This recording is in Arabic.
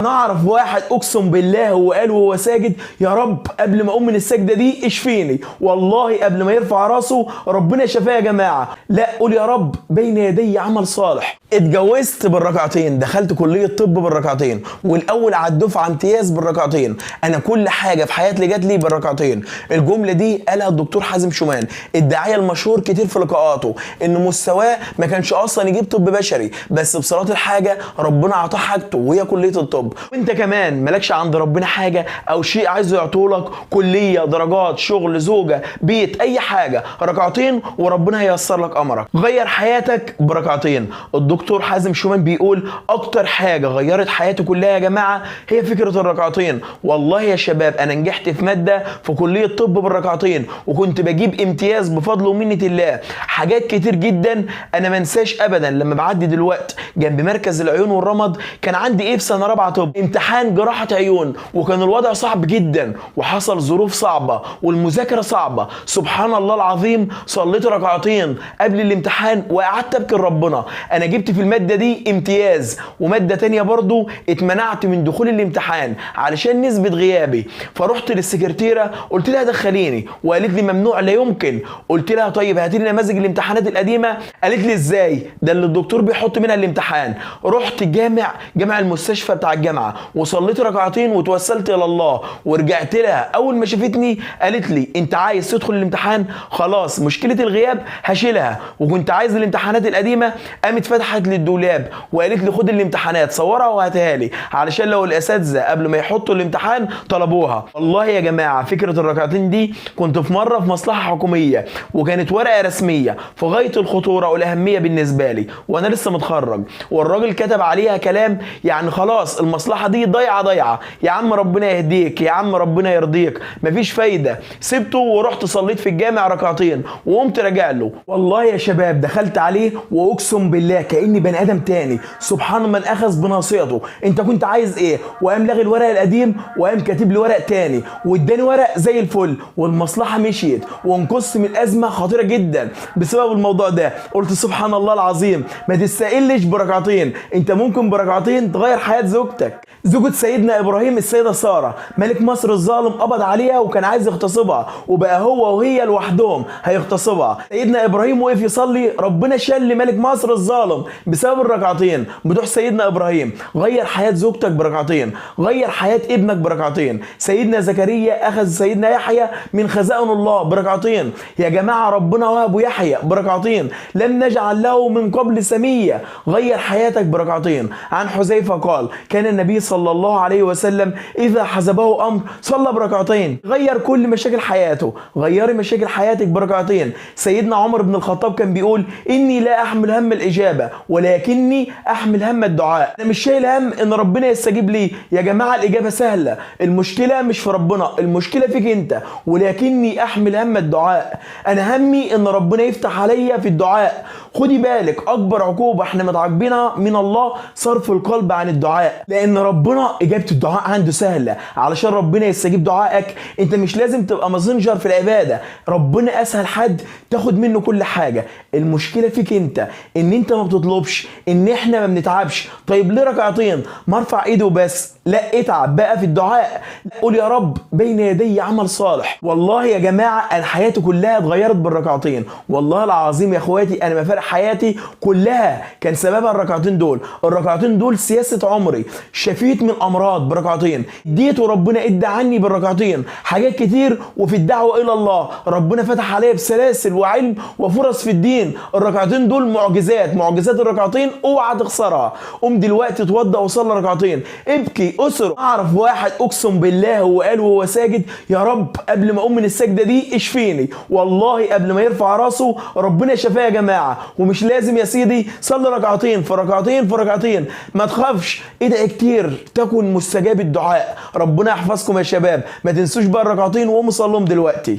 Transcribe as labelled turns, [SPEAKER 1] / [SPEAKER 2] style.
[SPEAKER 1] انا اعرف واحد اقسم بالله هو قال وهو ساجد يا رب قبل ما اقوم من السجده دي اشفيني، والله قبل ما يرفع راسه ربنا شفاه يا جماعه. لا قول يا رب بين يدي عمل صالح. اتجوزت بالركعتين، دخلت كليه طب بالركعتين، والاول على الدفعه امتياز بالركعتين. انا كل حاجه في حياتي جات لي بالركعتين. الجمله دي قالها الدكتور حازم شومان، الداعيه المشهور كتير في لقاءاته، ان مستواه ما كانش اصلا يجيب طب بشري، بس بصلاه الحاجه ربنا عطاه حاجته وهي كليه الطب. وانت كمان مالكش عند ربنا حاجه او شيء عايزه يعطولك، كليه، درجات، شغل، زوجه، بيت، اي حاجه، ركعتين وربنا هييسر لك امرك. غير حياتك بركعتين. الدكتور حازم شومان بيقول اكتر حاجه غيرت حياتي كلها يا جماعه هي فكره الركعتين. والله يا شباب انا نجحت في ماده في كليه طب بالركعتين، وكنت بجيب امتياز بفضل ومنه الله. حاجات كتير جدا انا ما انساش ابدا. لما بعدي دلوقتي جنب مركز العيون والرمد، كان عندي ايه في سنه رابعه طب امتحان جراحه عيون، وكان الوضع صعب جدا وحصل ظروف صعبه والمذاكره صعبه. سبحان الله العظيم صليت ركعتين قبل الامتحان وقعدت ابكي لربنا. انا جبت في الماده دي امتياز، وماده تانية برضو اتمنعت من دخول الامتحان علشان نسبه غيابي. فرحت للسكرتيره قلت لها دخليني، وقالت لي ممنوع لا يمكن. قلت لها طيب هاتي لي نماذج الامتحانات القديمه. قالت لي ازاي ده اللي الدكتور بيحط منها الامتحان. رحت جامع المستشفى بتاع الجامعه وصليت ركعتين وتوسلت الى الله، ورجعت لها. اول ما شافتني قالت لي انت عايز تدخل الامتحان؟ خلاص مشكله الغياب هشيلها. وكنت عايز الامتحانات القديمه، قامت فتحت لي الدولاب وقالت لي خد الامتحانات صورها وهاتها لي علشان لو الاساتذه قبل ما يحطوا الامتحان طلبوها. والله يا جماعه فكره الركعتين دي كنت في مره في مصلحه حكوميه، وكانت ورقه رسميه في غايه الخطوره والاهميه بالنسبه لي، وانا لسه متخرج، والراجل كتب عليها كلام يعني خلاص المصلحه دي ضايعه. يا عم ربنا يهديك، يا عم ربنا يرضيك، مفيش فايده. سبته ورحت صليت في الجامع ركعتين وقمت راجع له. والله يا شباب دخلت عليه واقسم بالله كاني بني ادم تاني. سبحان من اخذ بناصيته. انت كنت عايز ايه؟ وقام لاغي الورق القديم وقام كاتب لي ورق تاني واداني ورق زي الفل، والمصلحه مشيت وانقذت من ازمه خطيره جدا بسبب الموضوع ده. قلت سبحان الله العظيم، ما تستقلش بركعتين، انت ممكن بركعتين تغير حياه زوجتك. زوجة سيدنا ابراهيم السيده ساره، ملك مصر الظالم قبض عليها وكان عايز يغتصبها، وبقى هو وهي لوحدهم هيغتصبها. سيدنا ابراهيم وقف يصلي، ربنا شل ملك مصر الظالم بسبب الركعتين بتوع سيدنا ابراهيم. غير حياه زوجتك بركعتين، غير حياه ابنك بركعتين. سيدنا زكريا اخذ سيدنا يحيى من خزائن الله بركعتين. يا جماعه ربنا وهب يحيى بركعتين، لم نجعل له من قبل سميه. غير حياتك بركعتين. عن حذيفه قال كان النبي صلى الله عليه وسلم اذا حزبه امر صلى بركعتين. غير كل مشاكل حياته، غيري مشاكل حياتك بركعتين. سيدنا عمر بن الخطاب كان بيقول اني لا احمل هم الاجابه ولكني احمل هم الدعاء. انا مش شايل هم ان ربنا يستجيب لي. يا جماعه الاجابه سهله، المشكله مش في ربنا، المشكله فيك انت. ولكني احمل هم الدعاء، انا همي ان ربنا يفتح عليا في الدعاء. خدي بالك اكبر عقوبه احنا متعاقبينها من الله صرف القلب عن الدعاء، لان ربنا اجابه الدعاء عنده سهله. علشان ربنا يستجيب دعائك انت مش لازم تبقى ماسنجر في العباده، ربنا اسهل حد تاخد منه كل حاجه. المشكله فيك انت، ان انت ما بتطلبش، ان احنا ما بنتعبش. طيب ليه ركعتين؟ ما ارفع ايدي وبس، لا اتعب بقى في الدعاء. قول يا رب بين يدي عمل صالح. والله يا جماعه انا حياتي كلها اتغيرت بالركعتين. والله العظيم يا اخواتي انا مفارق حياتي كلها كان سببها الركعتين دول. الركعتين دول سياسه عمري. شفيت من امراض بركعتين، اديت وربنا ادى عني بالركعتين حاجات كتير. وفي الدعوه الى الله ربنا فتح عليا بسلاسل وعلم وفرص في الدين. الركعتين دول معجزات الركعتين اوعى تخسرها. قوم دلوقتي اتوضى وصلي ركعتين، ابكي اسر. اعرف واحد اقسم بالله هو قال وهو ساجد يا رب قبل ما اقوم من السجده دي اشفيني، والله قبل ما يرفع راسه ربنا شفاه يا جماعه. ومش لازم يا سيدي صلي ركعتين في ركعتين في ركعتين، ما تخافش، ادعي كتير تكن مستجاب الدعاء. ربنا يحفظكم يا شباب. ما تنسوش بقى الركعتين وقوموا صلوا دلوقتي.